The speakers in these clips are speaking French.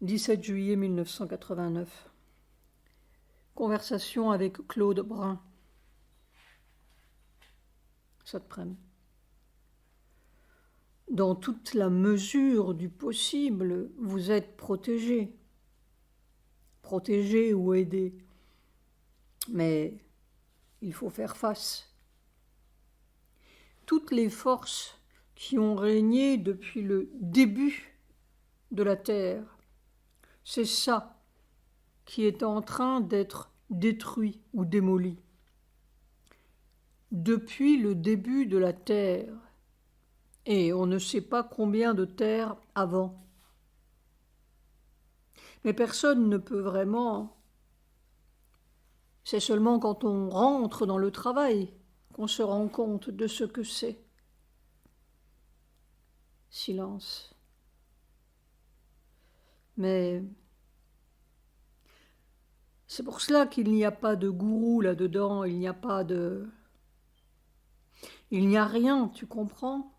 17 juillet 1989. Conversation avec Claude Brun. Ça te prenne. Dans toute la mesure du possible, vous êtes protégé. Protégé ou aidé. Mais il faut faire face. Toutes les forces qui ont régné depuis le début de la Terre, c'est ça qui est en train d'être détruit ou démoli. Depuis le début de la Terre, et on ne sait pas combien de terres avant. Mais personne ne peut vraiment. C'est seulement quand on rentre dans le travail qu'on se rend compte de ce que c'est. Silence. Mais c'est pour cela qu'il n'y a pas de gourou là-dedans, il n'y a rien, tu comprends?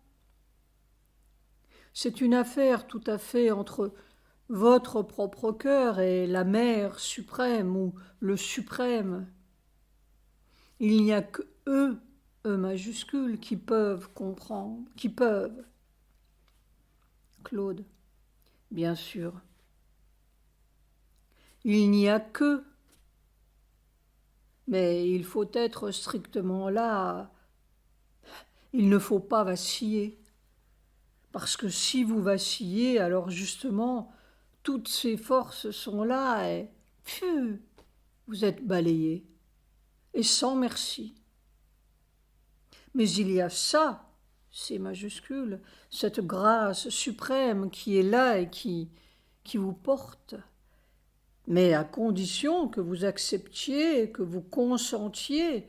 C'est une affaire tout à fait entre votre propre cœur et la mère suprême ou le suprême. Il n'y a que eux, E majuscule, qui peuvent comprendre, qui peuvent. Claude, bien sûr. Il n'y a que. Mais il faut être strictement là. Il ne faut pas vaciller. Parce que si vous vacillez, alors justement, toutes ces forces sont là et pfiou, vous êtes balayé. Et sans merci. Mais il y a ça, c'est majuscule, cette grâce suprême qui est là et qui vous porte. Mais à condition que vous acceptiez, que vous consentiez.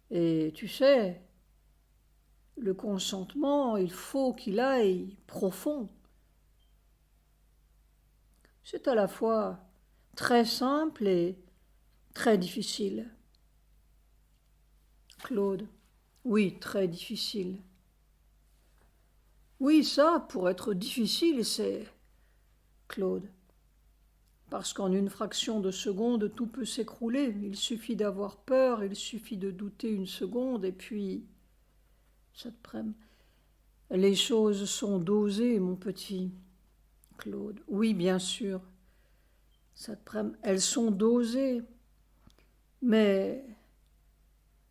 Et tu sais, le consentement, il faut qu'il aille profond. C'est à la fois très simple et très difficile. Claude, oui, très difficile. Oui, ça, pour être difficile, c'est... Claude, parce qu'en une fraction de seconde, tout peut s'écrouler. Il suffit d'avoir peur, il suffit de douter une seconde, et puis... Ça te prenne. Les choses sont dosées, mon petit. Claude, oui, bien sûr. Ça te prenne. Elles sont dosées. Mais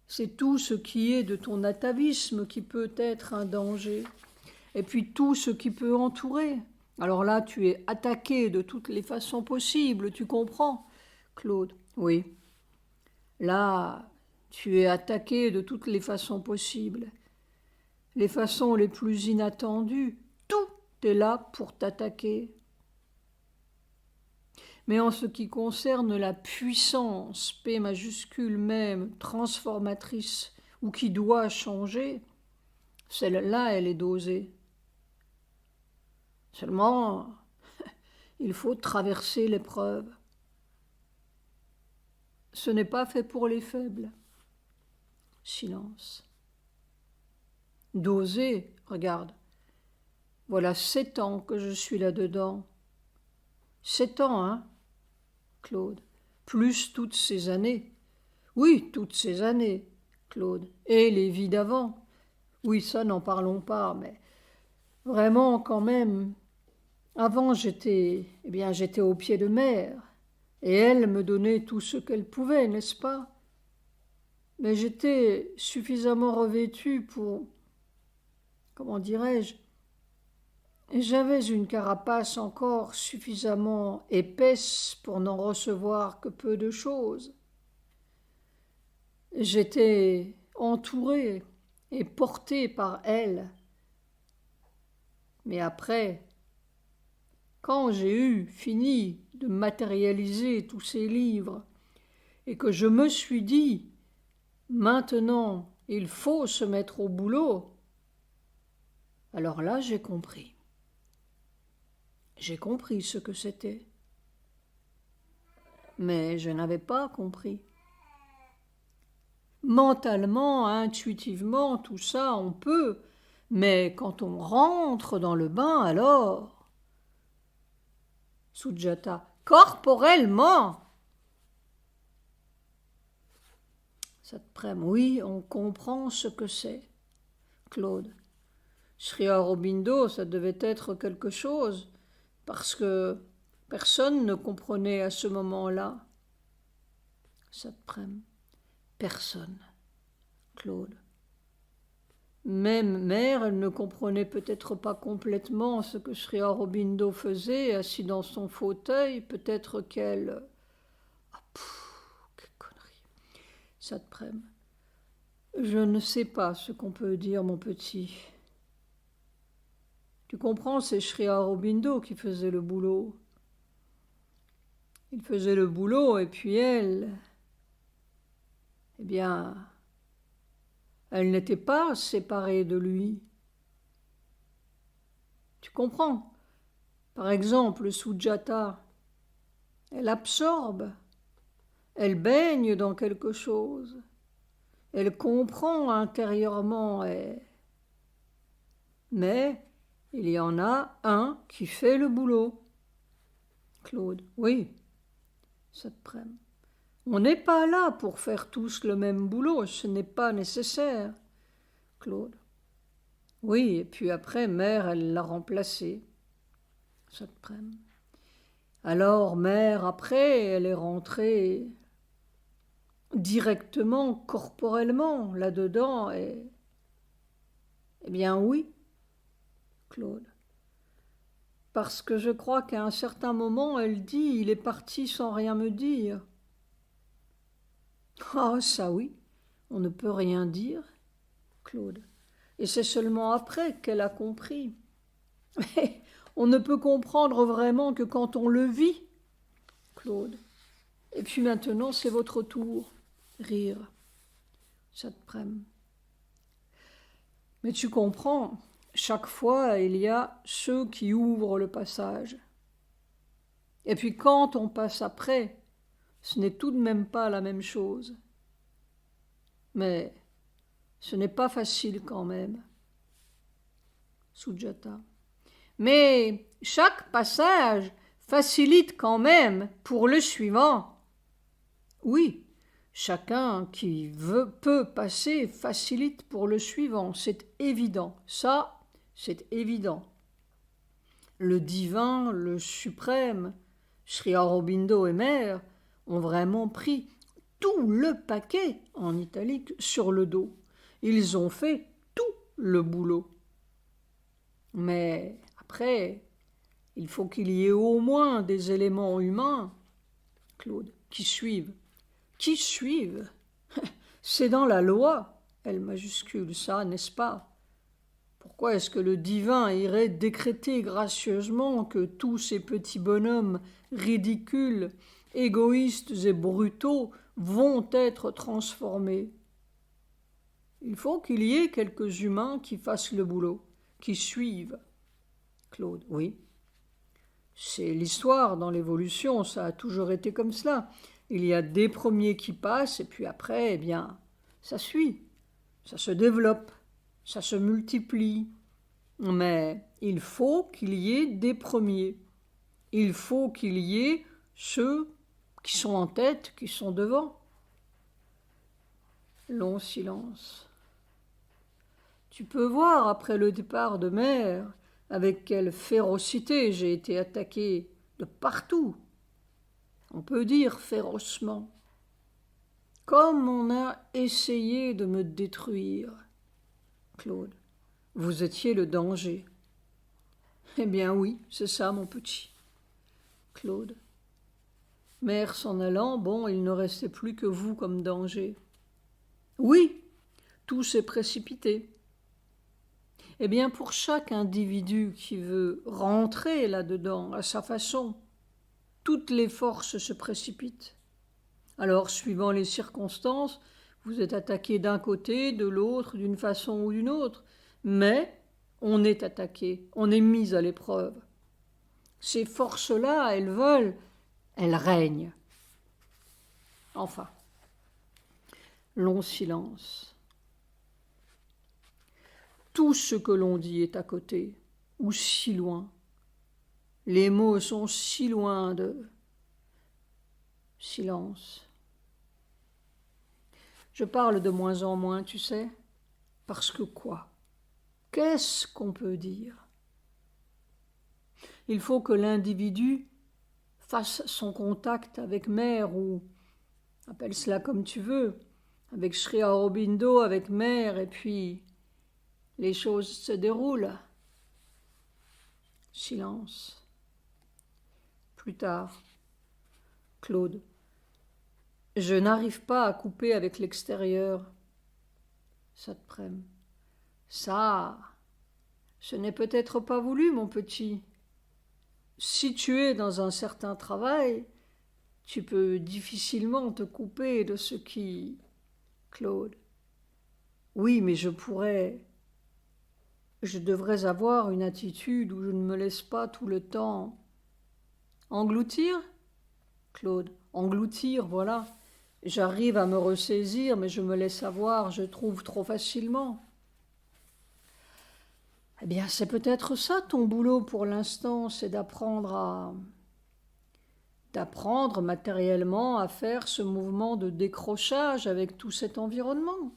c'est tout ce qui est de ton atavisme qui peut être un danger. Et puis tout ce qui peut entourer. Alors là, tu es attaqué de toutes les façons possibles, tu comprends, Claude? Oui. Là, tu es attaqué de toutes les façons possibles. Les façons les plus inattendues, tout est là pour t'attaquer. Mais en ce qui concerne la puissance, P majuscule même, transformatrice, ou qui doit changer, celle-là, elle est dosée. Seulement, il faut traverser l'épreuve. Ce n'est pas fait pour les faibles. Silence. Doser, regarde. Voilà 7 ans que je suis là-dedans. 7 ans, hein, Claude. Plus toutes ces années. Oui, toutes ces années, Claude. Et les vies d'avant. Oui, ça, n'en parlons pas, mais vraiment, quand même. Avant, j'étais au pied de mer. Et elle me donnait tout ce qu'elle pouvait, n'est-ce pas? Mais j'étais suffisamment revêtue pour... Comment dirais-je? Et j'avais une carapace encore suffisamment épaisse pour n'en recevoir que peu de choses. J'étais entourée et portée par elle. Mais après, quand j'ai eu fini de matérialiser tous ces livres et que je me suis dit, maintenant, il faut se mettre au boulot, alors là, j'ai compris. J'ai compris ce que c'était. Mais je n'avais pas compris. Mentalement, intuitivement, tout ça, on peut. Mais quand on rentre dans le bain, alors, Sujata. Corporellement. Satprem. Oui, on comprend ce que c'est. Claude. Sri Aurobindo, ça devait être quelque chose, parce que personne ne comprenait à ce moment-là. Satprem. Personne. Claude. Même mère, elle ne comprenait peut-être pas complètement ce que Sri Aurobindo faisait, assis dans son fauteuil. Peut-être qu'elle... Ah, quelle connerie. Satprem. Je ne sais pas ce qu'on peut dire, mon petit. Tu comprends, c'est Sri Aurobindo qui faisait le boulot. Il faisait le boulot et puis elle... Eh bien, elle n'était pas séparée de lui. Tu comprends? Par exemple, Sujata, elle absorbe, elle baigne dans quelque chose, elle comprend intérieurement, mais il y en a un qui fait le boulot. Claude, oui, ça te prenne. On n'est pas là pour faire tous le même boulot, ce n'est pas nécessaire. Claude, oui, et puis après, mère, elle l'a remplacé. Ça te prenne. Alors, mère, après, elle est rentrée directement, corporellement, là-dedans, et... Eh bien, oui, Claude. Parce que je crois qu'à un certain moment, elle dit « Il est parti sans rien me dire ». Ah, ça oui, on ne peut rien dire, Claude. Et c'est seulement après qu'elle a compris. Mais on ne peut comprendre vraiment que quand on le vit, Claude. Et puis maintenant, c'est votre tour. Rire. Ça te prenne. Mais tu comprends, chaque fois, il y a ceux qui ouvrent le passage. Et puis quand on passe après, ce n'est tout de même pas la même chose. Mais ce n'est pas facile quand même. Sujata. Mais chaque passage facilite quand même pour le suivant. Oui, chacun qui peut passer facilite pour le suivant, c'est évident. Ça, c'est évident. Le divin, le suprême, Sri Aurobindo et mère ont vraiment pris tout le paquet, en italique, sur le dos. Ils ont fait tout le boulot. Mais après, il faut qu'il y ait au moins des éléments humains, Claude, qui suivent. Qui suivent? C'est dans la loi, L majuscule, ça, n'est-ce pas? Pourquoi est-ce que le divin irait décréter gracieusement que tous ces petits bonhommes ridicules, égoïstes et brutaux vont être transformés? Il faut qu'il y ait quelques humains qui fassent le boulot, qui suivent. Claude, oui. C'est l'histoire dans l'évolution, ça a toujours été comme cela. Il y a des premiers qui passent et puis après, eh bien, ça suit, ça se développe, ça se multiplie. Mais il faut qu'il y ait des premiers. Il faut qu'il y ait ceux qui sont en tête, qui sont devant. Long silence. Tu peux voir, après le départ de mère, avec quelle férocité j'ai été attaqué de partout. On peut dire férocement. Comme on a essayé de me détruire. Claude, vous étiez le danger. Eh bien oui, c'est ça, mon petit. Claude. Mère s'en allant, bon, il ne restait plus que vous comme danger. Oui, tout s'est précipité. Eh bien, pour chaque individu qui veut rentrer là-dedans à sa façon, toutes les forces se précipitent. Alors, suivant les circonstances, vous êtes attaqué d'un côté, de l'autre, d'une façon ou d'une autre, mais on est attaqué, on est mis à l'épreuve. Ces forces-là, elles veulent, elles règnent. Enfin, long silence. Tout ce que l'on dit est à côté, ou si loin. Les mots sont si loin de silence. Je parle de moins en moins, tu sais, parce que quoi? Qu'est-ce qu'on peut dire? Il faut que l'individu fasse son contact avec mère ou, appelle cela comme tu veux, avec Sri Aurobindo, avec mère, et puis les choses se déroulent. Silence. Plus tard. Claude. Je n'arrive pas à couper avec l'extérieur. Ça te prenne. Ça, ce n'est peut-être pas voulu, mon petit. Si tu es dans un certain travail, tu peux difficilement te couper de ce qui... Claude. Oui, mais je pourrais... Je devrais avoir une attitude où je ne me laisse pas tout le temps... Engloutir? Claude. Engloutir, voilà. J'arrive à me ressaisir, mais je me laisse avoir, je trouve, trop facilement. Eh bien, c'est peut-être ça ton boulot pour l'instant, c'est d'apprendre matériellement à faire ce mouvement de décrochage avec tout cet environnement.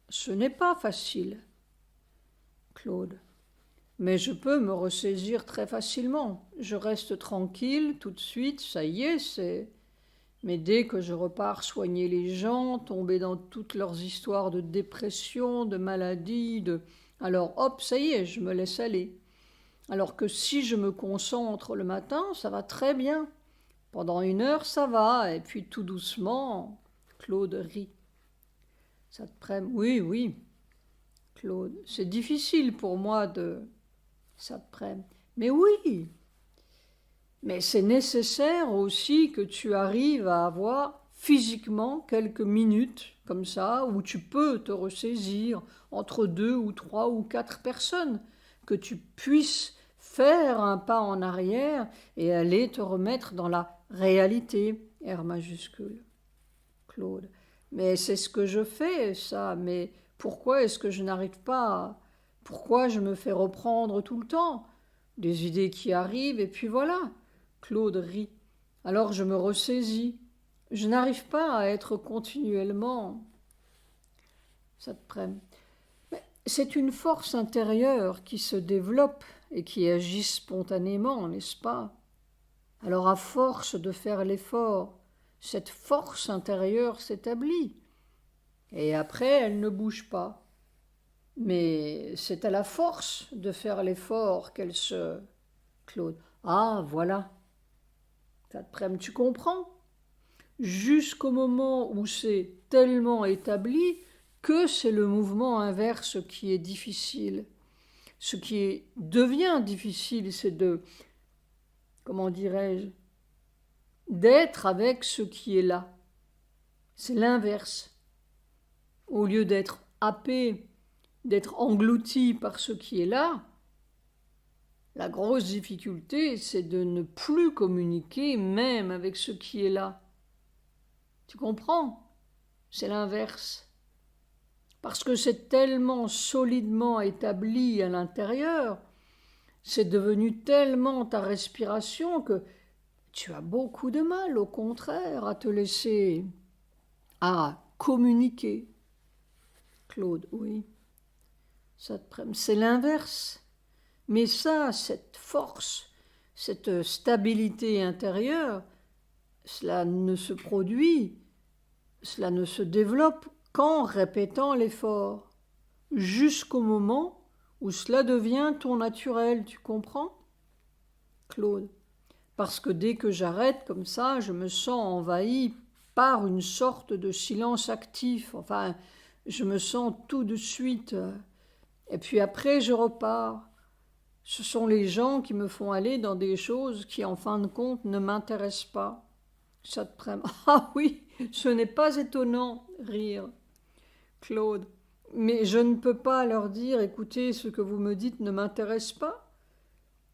Ce n'est pas facile. Claude. Mais je peux me ressaisir très facilement. Je reste tranquille tout de suite, ça y est, c'est... Mais dès que je repars soigner les gens, tomber dans toutes leurs histoires de dépression, de maladie, alors hop, ça y est, je me laisse aller. Alors que si je me concentre le matin, ça va très bien. Pendant 1 heure, ça va, et puis tout doucement, Claude rit. Ça te prenne? Oui, oui. Claude, c'est difficile pour moi de... Ça te prenne. Mais oui. Mais c'est nécessaire aussi que tu arrives à avoir physiquement quelques minutes comme ça, où tu peux te ressaisir entre 2 ou 3 ou 4 personnes, que tu puisses faire un pas en arrière et aller te remettre dans la réalité, R majuscule. Claude. Mais c'est ce que je fais, ça, mais pourquoi est-ce que je n'arrive pas Pourquoi je me fais reprendre tout le temps? Des idées qui arrivent, et puis voilà. Claude rit. Alors je me ressaisis. Je n'arrive pas à être continuellement... Ça te prenne. Mais c'est une force intérieure qui se développe et qui agit spontanément, n'est-ce pas? Alors à force de faire l'effort, cette force intérieure s'établit. Et après, elle ne bouge pas. Mais c'est à la force de faire l'effort qu'elle se... Claude. Ah, voilà. Ça te prenne, tu comprends? Jusqu'au moment où c'est tellement établi que c'est le mouvement inverse qui est difficile. Ce qui devient difficile, c'est de, comment dirais-je, d'être avec ce qui est là. C'est l'inverse. Au lieu d'être happé, d'être englouti par ce qui est là, la grosse difficulté, c'est de ne plus communiquer même avec ce qui est là. Tu comprends? C'est l'inverse. Parce que c'est tellement solidement établi à l'intérieur, c'est devenu tellement ta respiration que tu as beaucoup de mal, au contraire, à te laisser, à communiquer. Claude, oui, c'est l'inverse. Mais ça, cette force, cette stabilité intérieure, cela ne se produit, cela ne se développe qu'en répétant l'effort, jusqu'au moment où cela devient ton naturel, tu comprends? Claude. Parce que dès que j'arrête comme ça, je me sens envahi par une sorte de silence actif. Enfin, je me sens tout de suite. Et puis après, je repars. Ce sont les gens qui me font aller dans des choses qui, en fin de compte, ne m'intéressent pas. Ça te prenne. Ah oui, ce n'est pas étonnant, rire. Claude. Mais je ne peux pas leur dire, écoutez, ce que vous me dites ne m'intéresse pas.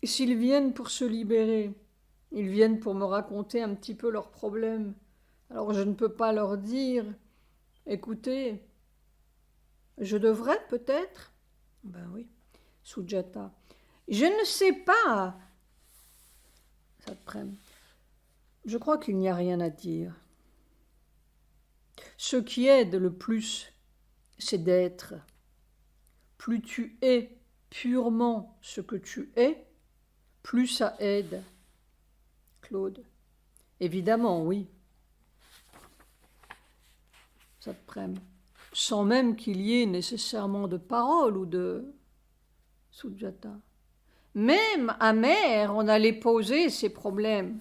Et s'ils viennent pour se libérer, ils viennent pour me raconter un petit peu leurs problèmes. Alors je ne peux pas leur dire, écoutez, je devrais peut-être. Ben oui, Sujata. Je ne sais pas. Saprem. Je crois qu'il n'y a rien à dire. Ce qui aide le plus, c'est d'être. Plus tu es purement ce que tu es, plus ça aide. Claude. Évidemment, oui. Saprem. Sans même qu'il y ait nécessairement de paroles ou de Sujata. Même à Mère, on allait poser ses problèmes.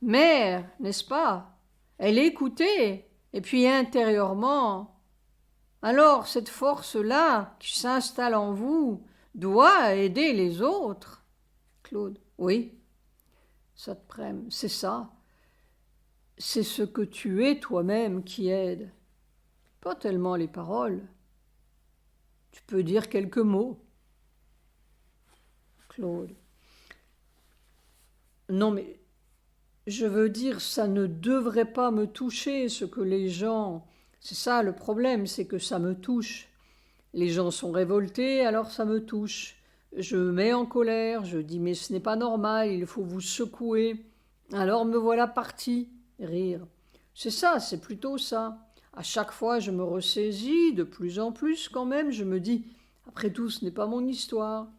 Mère, n'est-ce pas? Elle écoutait, et puis intérieurement. Alors cette force-là qui s'installe en vous doit aider les autres. Claude. Oui. Saprem. C'est ça. C'est ce que tu es toi-même qui aide. Pas tellement les paroles. Tu peux dire quelques mots. Claude. Non, mais je veux dire, ça ne devrait pas me toucher, ce que les gens... C'est ça le problème, c'est que ça me touche. Les gens sont révoltés, alors ça me touche. Je me mets en colère, je dis mais ce n'est pas normal, il faut vous secouer. Alors me voilà parti. Rire. C'est ça, c'est plutôt ça. À chaque fois, je me ressaisis, de plus en plus quand même, je me dis, après tout, ce n'est pas mon histoire.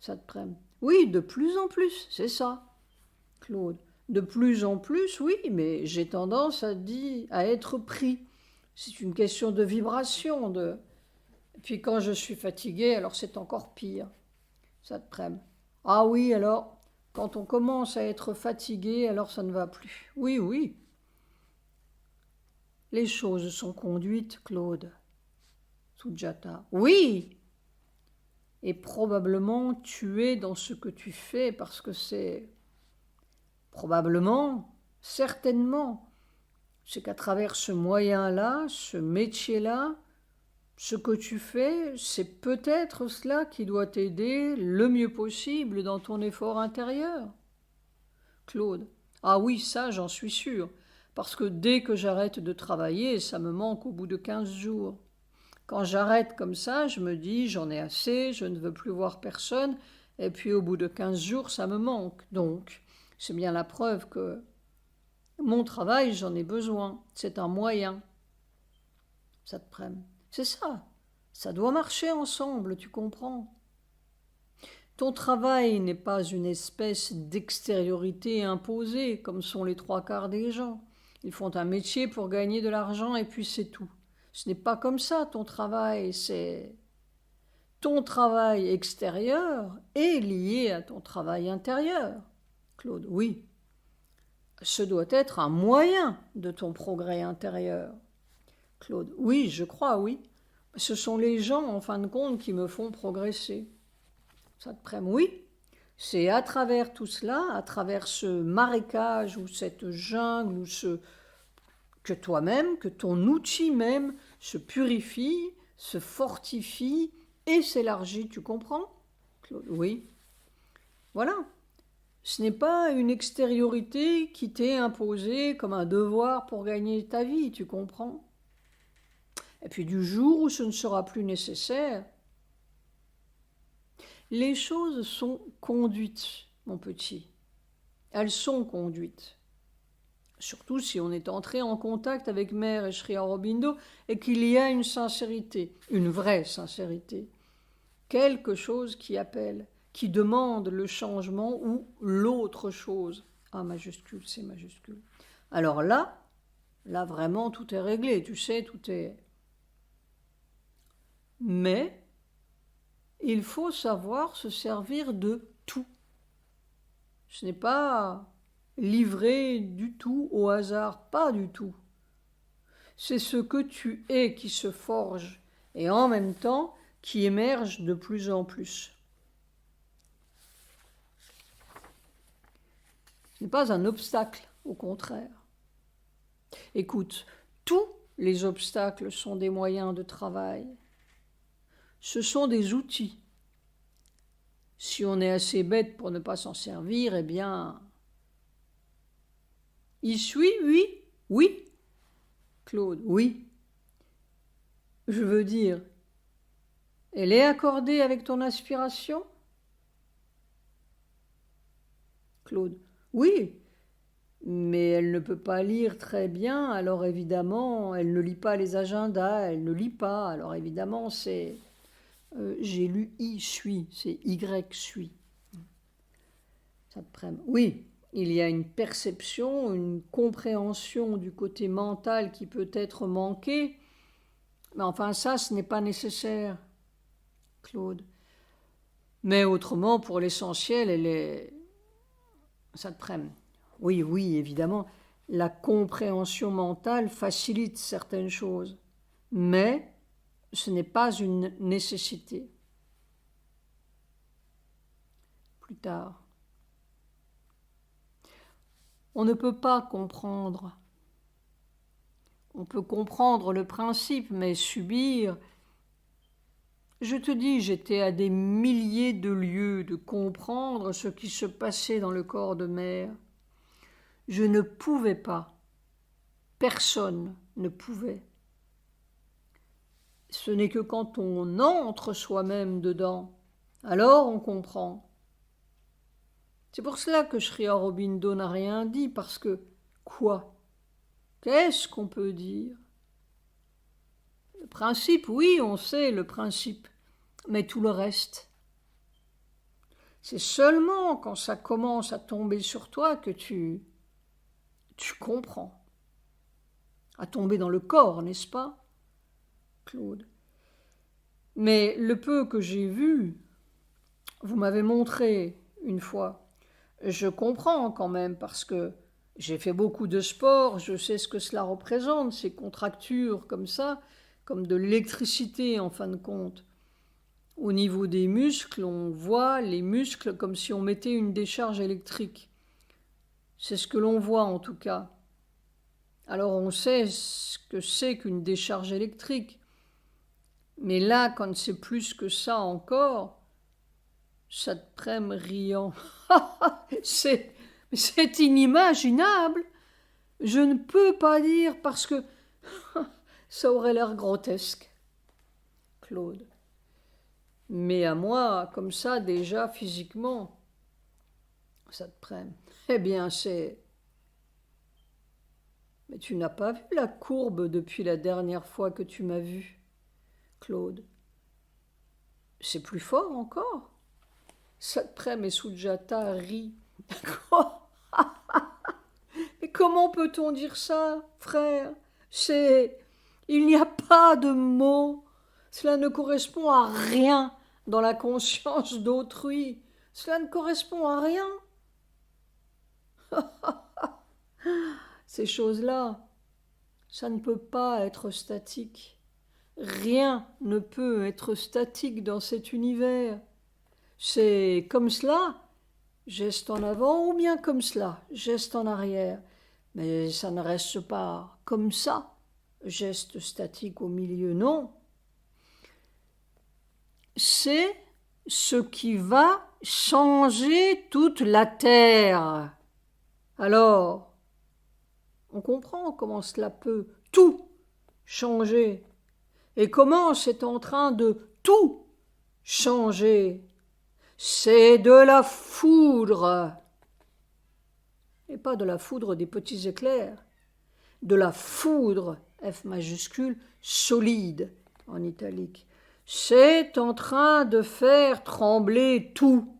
Saprem. Oui, de plus en plus, c'est ça. Claude. De plus en plus, oui, mais j'ai tendance à être pris. C'est une question de vibration. Et puis quand je suis fatigué, alors c'est encore pire. Saprem. Ah oui, alors, quand on commence à être fatigué, alors ça ne va plus. Oui, oui. Les choses sont conduites, Claude. Sujata. Oui. Et probablement tu es dans ce que tu fais parce que c'est... Probablement, certainement, c'est qu'à travers ce moyen-là, ce métier-là, ce que tu fais, c'est peut-être cela qui doit t'aider le mieux possible dans ton effort intérieur. Claude. Ah oui, ça, j'en suis sûre, parce que dès que j'arrête de travailler, ça me manque au bout de 15 jours. Quand j'arrête comme ça, je me dis, j'en ai assez, je ne veux plus voir personne, et puis au bout de 15 jours, ça me manque. Donc, c'est bien la preuve que mon travail, j'en ai besoin. C'est un moyen. Saprem. C'est ça. Ça doit marcher ensemble, tu comprends. Ton travail n'est pas une espèce d'extériorité imposée, comme sont les 3/4 des gens. Ils font un métier pour gagner de l'argent et puis c'est tout. Ce n'est pas comme ça ton travail, c'est... Ton travail extérieur est lié à ton travail intérieur. Claude, oui. Ce doit être un moyen de ton progrès intérieur. Claude, oui, je crois, oui. Ce sont les gens, en fin de compte, qui me font progresser. Saprem, oui. C'est à travers tout cela, à travers ce marécage ou cette jungle, ou que toi-même, que ton outil même se purifie, se fortifie et s'élargit, tu comprends? Claude, oui. Voilà. Ce n'est pas une extériorité qui t'est imposée comme un devoir pour gagner ta vie, tu comprends? Et puis du jour où ce ne sera plus nécessaire, les choses sont conduites, mon petit. Elles sont conduites. Surtout si on est entré en contact avec Mère et Sri Aurobindo et qu'il y a une sincérité, une vraie sincérité. Quelque chose qui appelle, qui demande le changement ou l'autre chose. A majuscule, C majuscule. Alors là vraiment tout est réglé, tu sais, tout est... Mais il faut savoir se servir de tout. Ce n'est pas livré du tout au hasard, pas du tout. C'est ce que tu es qui se forge et en même temps qui émerge de plus en plus. Ce n'est pas un obstacle, au contraire. Écoute, tous les obstacles sont des moyens de travail. Ce sont des outils. Si on est assez bête pour ne pas s'en servir, eh bien... Il suit, oui, oui. Claude, oui. Je veux dire, elle est accordée avec ton aspiration? Claude, oui, mais elle ne peut pas lire très bien, alors évidemment, elle ne lit pas les agendas, elle ne lit pas, alors évidemment, c'est... j'ai lu I suis, c'est Y suis. Ça te prenne. Oui, il y a une perception, une compréhension du côté mental qui peut être manquée, mais enfin ça, ce n'est pas nécessaire, Claude. Mais autrement, pour l'essentiel, elle est... Ça te prenne. Oui, oui, évidemment, la compréhension mentale facilite certaines choses, mais ce n'est pas une nécessité. Plus tard. On ne peut pas comprendre. On peut comprendre le principe, mais subir... Je te dis, j'étais à des milliers de lieues de comprendre ce qui se passait dans le corps de mère. Je ne pouvais pas. Personne ne pouvait. Ce n'est que quand on entre soi-même dedans, alors on comprend. C'est pour cela que Sri Aurobindo n'a rien dit, parce que, quoi? Qu'est-ce qu'on peut dire? Le principe, oui, on sait le principe, mais tout le reste. C'est seulement quand ça commence à tomber sur toi que tu comprends. À tomber dans le corps, n'est-ce pas, Claude? Mais le peu que j'ai vu, vous m'avez montré une fois, je comprends quand même parce que j'ai fait beaucoup de sport, je sais ce que cela représente, ces contractures comme ça, comme de l'électricité en fin de compte. Au niveau des muscles, on voit les muscles comme si on mettait une décharge électrique. C'est ce que l'on voit en tout cas. Alors on sait ce que c'est qu'une décharge électrique. Mais là, quand c'est plus que ça encore, ça te prenne riant. c'est inimaginable. Je ne peux pas dire parce que ça aurait l'air grotesque, Claude. Mais à moi, comme ça, déjà, physiquement, ça te prenne. Eh bien, c'est... Mais tu n'as pas vu la courbe depuis la dernière fois que tu m'as vu, Claude. C'est plus fort encore. Ça te prenne, mais Sujata rit. Quoi? Mais comment peut-on dire ça, frère? C'est... Il n'y a pas de mots. Cela ne correspond à rien dans la conscience d'autrui. Cela ne correspond à rien. Ces choses-là, ça ne peut pas être statique. Rien ne peut être statique dans cet univers. C'est comme cela, geste en avant, ou bien comme cela, geste en arrière. Mais ça ne reste pas comme ça, geste statique au milieu, non. C'est ce qui va changer toute la terre. Alors, on comprend comment cela peut tout changer et comment c'est en train de tout changer. C'est de la foudre, et pas de la foudre des petits éclairs, de la foudre, F majuscule, solide, en italique. C'est en train de faire trembler tout,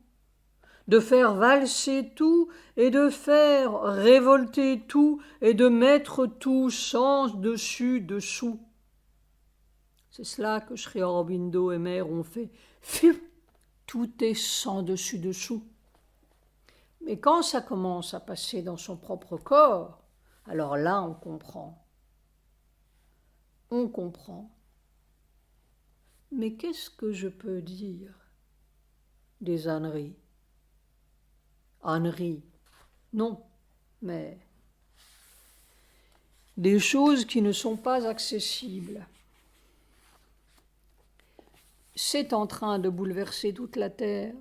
de faire valser tout et de faire révolter tout et de mettre tout sans dessus dessous. C'est cela que Sri Aurobindo et Mère ont fait. Tout est sans dessus dessous. Mais quand ça commence à passer dans son propre corps, alors là on comprend. On comprend. Mais qu'est-ce que je peux dire des âneries? Âneries, non, mais des choses qui ne sont pas accessibles. C'est en train de bouleverser toute la terre,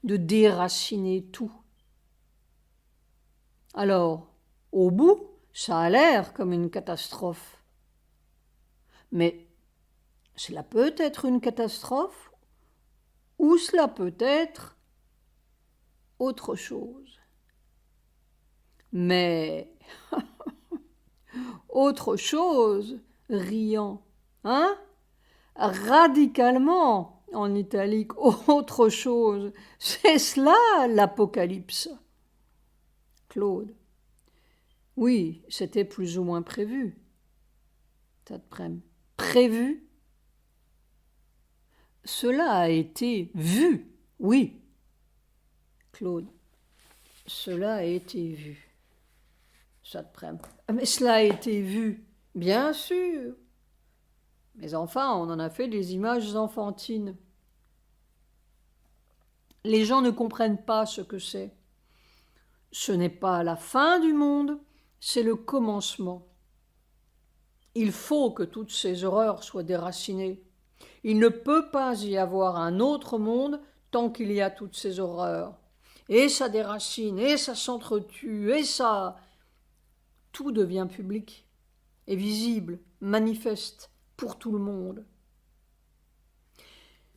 de déraciner tout. Alors, au bout, ça a l'air comme une catastrophe. Mais cela peut être une catastrophe ou cela peut être autre chose. Mais autre chose, riant, hein? Radicalement, en italique, autre chose. C'est cela l'Apocalypse. Claude. Oui, c'était plus ou moins prévu. Tadprem. Prévu? Cela a été vu, oui. Claude. Cela a été vu. Tadprem. Mais cela a été vu, bien sûr. Mais enfin, on en a fait des images enfantines. Les gens ne comprennent pas ce que c'est. Ce n'est pas la fin du monde, c'est le commencement. Il faut que toutes ces horreurs soient déracinées. Il ne peut pas y avoir un autre monde tant qu'il y a toutes ces horreurs. Et ça déracine, et ça s'entretue, et ça... Tout devient public, et visible, manifeste, pour tout le monde.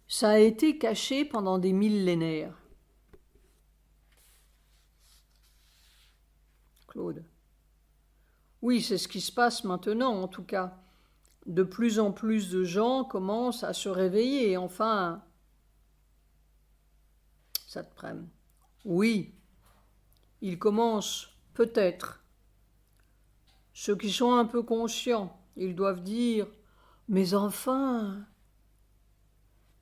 Ça a été caché pendant des millénaires. Claude. Oui, c'est ce qui se passe maintenant, en tout cas. De plus en plus de gens commencent à se réveiller, enfin... Ça te prenne. Oui, ils commencent, peut-être. Ceux qui sont un peu conscients, ils doivent dire « Mais enfin !»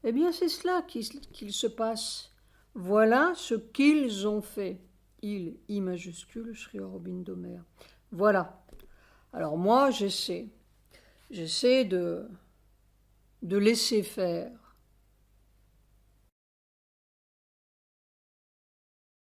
Eh bien, c'est cela qu'il se passe. Voilà ce qu'ils ont fait. Ils, I majuscule, Sri Aurobindo Mair. Voilà. Alors moi, j'essaie de laisser faire.